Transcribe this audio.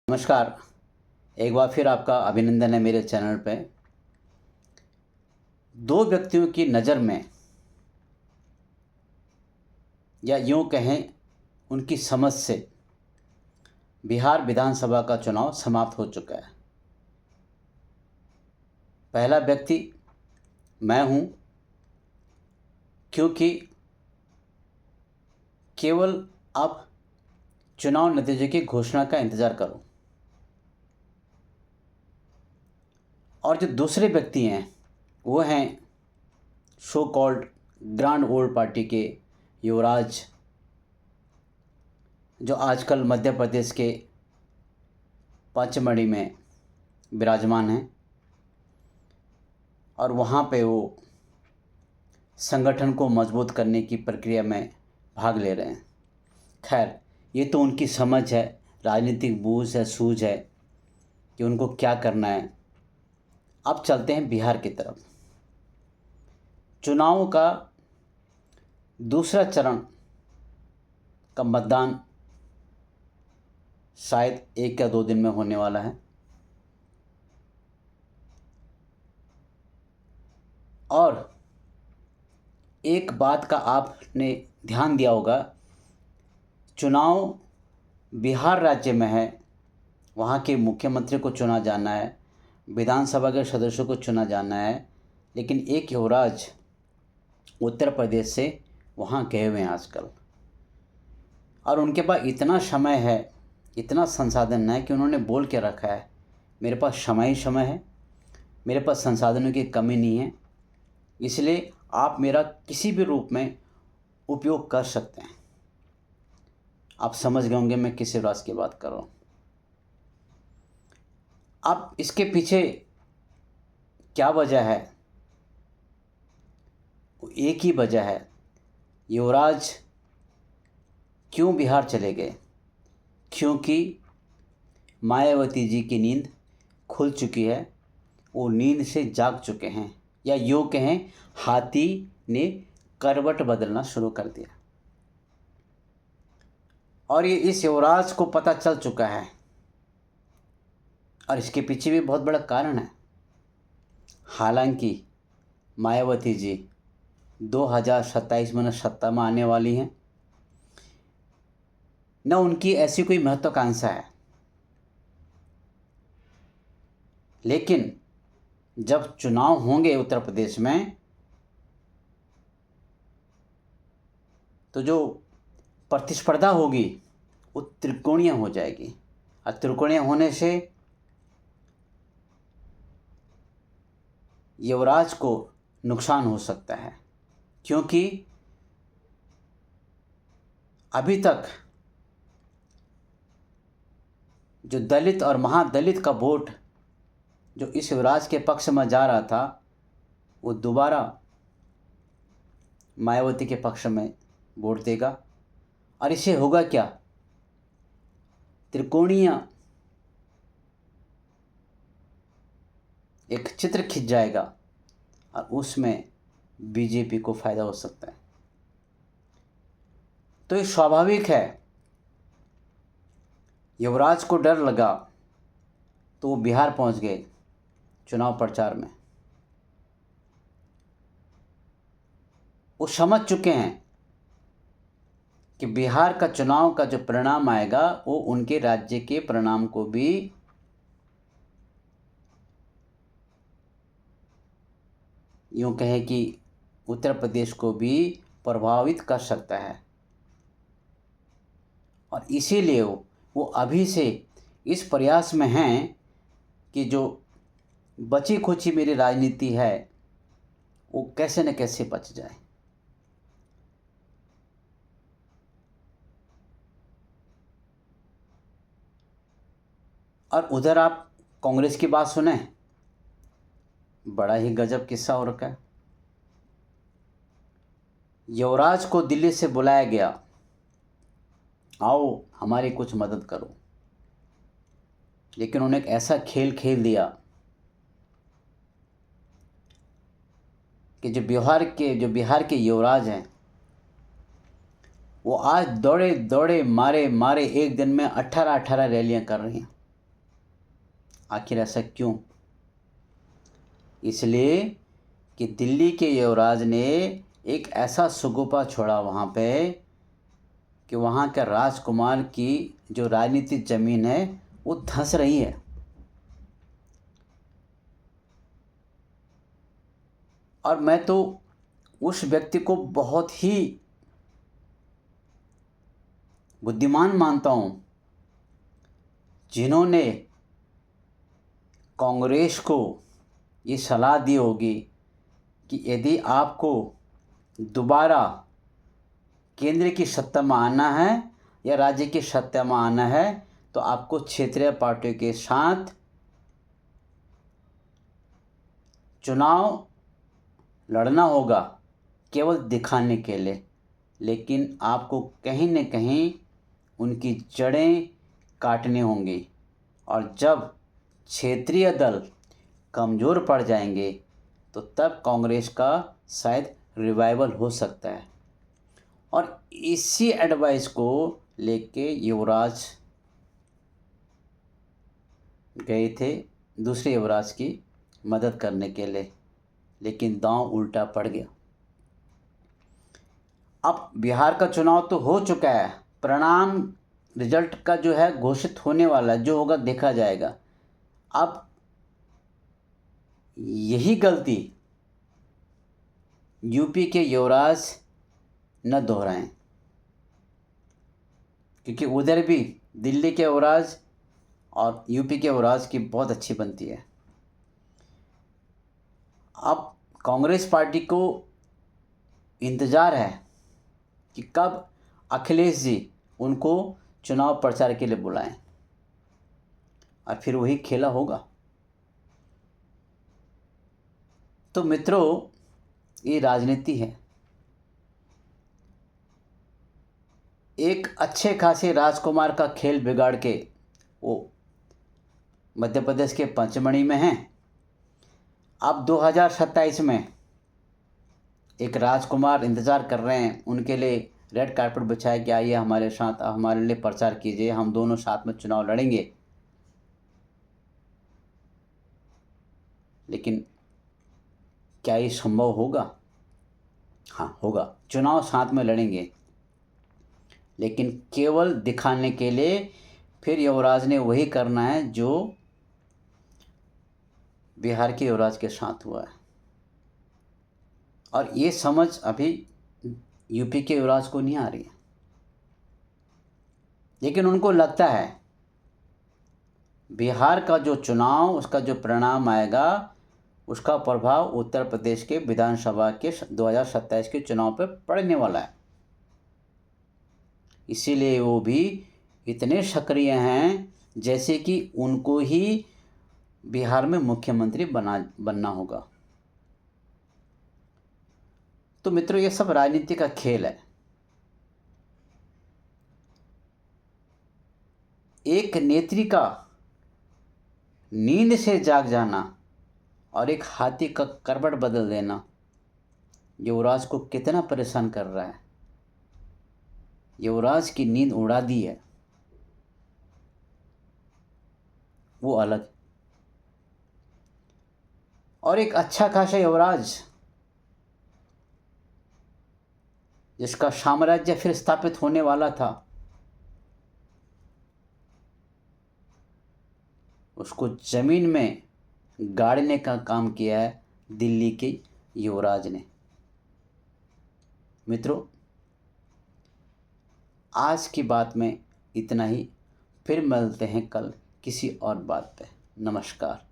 नमस्कार। एक बार फिर आपका अभिनंदन है मेरे चैनल पे। दो व्यक्तियों की नज़र में या यूँ कहें उनकी समझ से बिहार विधानसभा का चुनाव समाप्त हो चुका है। पहला व्यक्ति मैं हूँ, क्योंकि केवल अब चुनाव नतीजे की घोषणा का इंतज़ार करो। और जो दूसरे व्यक्ति हैं वो हैं so called grand old party के युवराज, जो आजकल मध्य प्रदेश के पचमढ़ी में विराजमान हैं और वहाँ पे वो संगठन को मजबूत करने की प्रक्रिया में भाग ले रहे हैं। खैर, ये तो उनकी समझ है, राजनीतिक बूझ है, सूझ है कि उनको क्या करना है। अब चलते हैं बिहार की तरफ। चुनाव का दूसरा चरण का मतदान शायद 1 या 2 दिन में होने वाला है। और एक बात का आपने ध्यान दिया होगा, चुनाव बिहार राज्य में है, वहाँ के मुख्यमंत्री को चुना जाना है, विधानसभा के सदस्यों को चुना जाना है, लेकिन एक युवराज उत्तर प्रदेश से वहाँ गए हुए हैं आजकल। और उनके पास इतना समय है, इतना संसाधन है कि उन्होंने बोल के रखा है, मेरे पास समय ही समय है, मेरे पास संसाधनों की कमी नहीं है, इसलिए आप मेरा किसी भी रूप में उपयोग कर सकते हैं। आप समझ गए होंगे मैं किस युवराज की बात कर रहा हूँ। अब इसके पीछे क्या वजह है? एक ही वजह है, युवराज क्यों बिहार चले गए? क्योंकि मायावती जी की नींद खुल चुकी है, वो नींद से जाग चुके हैं, या यूँ कहें हाथी ने करवट बदलना शुरू कर दिया। और ये इस युवराज को पता चल चुका है, और इसके पीछे भी बहुत बड़ा कारण है। हालांकि मायावती जी 2027 में सत्ता में आने वाली हैं, न उनकी ऐसी कोई महत्वाकांक्षा है, लेकिन जब चुनाव होंगे उत्तर प्रदेश में तो जो प्रतिस्पर्धा होगी वो त्रिकोणीय हो जाएगी। और त्रिकोणीय होने से युवराज को नुकसान हो सकता है, क्योंकि अभी तक जो दलित और महादलित का वोट जो इस युवराज के पक्ष में जा रहा था, वो दोबारा मायावती के पक्ष में वोट देगा। और इससे होगा क्या? त्रिकोणीय एक चित्र खिंच जाएगा और उसमें बीजेपी को फ़ायदा हो सकता है। तो ये स्वाभाविक है, युवराज को डर लगा तो वो बिहार पहुंच गए चुनाव प्रचार में। वो समझ चुके हैं कि बिहार का चुनाव का जो परिणाम आएगा वो उनके राज्य के परिणाम को भी यूँ कहें कि उत्तर प्रदेश को भी प्रभावित कर सकता है। और इसीलिए वो अभी से इस प्रयास में हैं कि जो बची खुची मेरी राजनीति है वो कैसे न कैसे बच जाए। और उधर आप कांग्रेस की बात सुने, बड़ा ही गजब किस्सा हो रखा है। युवराज को दिल्ली से बुलाया गया, आओ हमारी कुछ मदद करो, लेकिन उन्होंने एक ऐसा खेल खेल दिया कि जो बिहार के युवराज हैं वो आज दौड़े दौड़े मारे मारे एक दिन में 18 रैलियां कर रही हैं। आखिर ऐसा क्यों? इसलिए कि दिल्ली के युवराज ने एक ऐसा शगुफा छोड़ा वहाँ पे कि वहाँ के राजकुमार की जो राजनीतिक ज़मीन है वो धंस रही है। और मैं तो उस व्यक्ति को बहुत ही बुद्धिमान मानता हूँ जिन्होंने कांग्रेस को ये सलाह दी होगी कि यदि आपको दोबारा केंद्र की सत्ता में आना है या राज्य की सत्ता में आना है तो आपको क्षेत्रीय पार्टियों के साथ चुनाव लड़ना होगा, केवल दिखाने के लिए, लेकिन आपको कहीं न कहीं उनकी जड़ें काटनी होंगी। और जब क्षेत्रीय दल कमज़ोर पड़ जाएंगे तो तब कांग्रेस का शायद रिवाइवल हो सकता है। और इसी एडवाइस को लेके युवराज गए थे दूसरे युवराज की मदद करने के लिए, लेकिन दांव उल्टा पड़ गया। अब बिहार का चुनाव तो हो चुका है, परिणाम रिजल्ट का जो है घोषित होने वाला है, जो होगा देखा जाएगा। अब यही गलती यूपी के युवराज न दोहराएं, क्योंकि उधर भी दिल्ली के युवराज और यूपी के युवराज की बहुत अच्छी बनती है। अब कांग्रेस पार्टी को इंतज़ार है कि कब अखिलेश जी उनको चुनाव प्रचार के लिए बुलाएं और फिर वही खेला होगा। तो मित्रों, ये राजनीति है। एक अच्छे खासे राजकुमार का खेल बिगाड़ के वो मध्य प्रदेश के पंचमढ़ी में हैं। अब 2027 में एक राजकुमार इंतज़ार कर रहे हैं, उनके लिए रेड कार्पेट बिछाया कि आइए हमारे साथ, हमारे लिए प्रचार कीजिए, हम दोनों साथ में चुनाव लड़ेंगे। लेकिन क्या ये संभव होगा? हाँ, होगा। चुनाव साथ में लड़ेंगे, लेकिन केवल दिखाने के लिए फिर युवराज ने वही करना है जो बिहार के युवराज के साथ हुआ है। और ये समझ अभी यूपी के युवराज को नहीं आ रही है, लेकिन उनको लगता है बिहार का जो चुनाव, उसका जो परिणाम आएगा, उसका प्रभाव उत्तर प्रदेश के विधानसभा के 2027 के चुनाव पर पड़ने वाला है। इसीलिए वो भी इतने सक्रिय हैं जैसे कि उनको ही बिहार में मुख्यमंत्री बनना होगा। तो मित्रों, ये सब राजनीति का खेल है। एक नेत्री का नींद से जाग जाना और एक हाथी का करवट बदल देना युवराज को कितना परेशान कर रहा है। युवराज की नींद उड़ा दी है, वो अलग। और एक अच्छा खासा युवराज जिसका साम्राज्य फिर स्थापित होने वाला था, उसको जमीन में गाड़ने का काम किया है दिल्ली के युवराज ने। मित्रों, आज की बात में इतना ही। फिर मिलते हैं कल किसी और बात पे। नमस्कार।